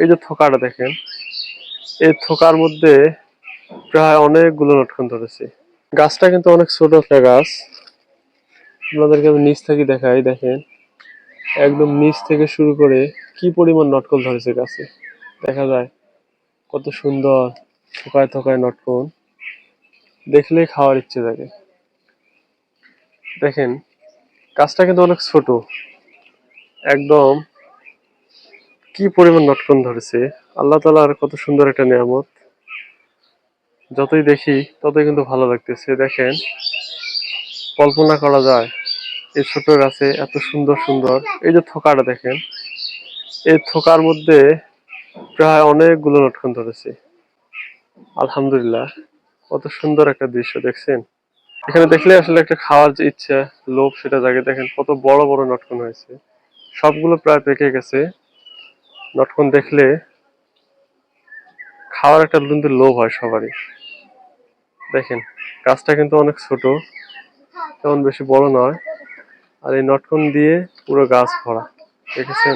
এই যে থোকাটা দেখেন, এই থোকার মধ্যে প্রায় অনেকগুলো লটকন ধরেছে। গাছটা কিন্তু অনেক ছোট একটা গাছ। আপনাদেরকে আমি নিচ থেকে দেখাই, দেখেন একদম নিচ থেকে শুরু করে কি পরিমাণ নটকন ধরেছে গাছে। দেখা যায় কত সুন্দর থোকায় থোকায় নটকন, দেখলেই খাওয়ার ইচ্ছে থাকে। দেখেন গাছটা কিন্তু অনেক ছোট, একদম কি পরিমাণ নটকন ধরেছে। আল্লাহ তাআলার কত সুন্দর একটা নিয়ামত, যতই দেখি ততই কিন্তু ভালো লাগতেছে। দেখেন কল্পনা করা যায় এই ছোট গাছে এত সুন্দর সুন্দর, এই যে থোকাটা দেখেন, এই থোকার মধ্যে প্রায় অনেকগুলো লটকন ধরেছে। আলহামদুলিল্লাহ, কত সুন্দর একটা দৃশ্য দেখছেন। এখানে দেখলে আসলে একটা খাওয়ার যে ইচ্ছা, লোভ সেটা জাগে। দেখেন কত বড় বড় লটকন হয়েছে, সবগুলো প্রায় পেকে গেছে। লটকন দেখলে খাওয়ার একটা কিন্তু লোভ হয় সবারই। দেখেন গাছটা কিন্তু অনেক ছোট, তেমন বেশি বড় নয়, আর এই নটকন দিয়ে পুরো গাছ ভরা, দেখেছেন।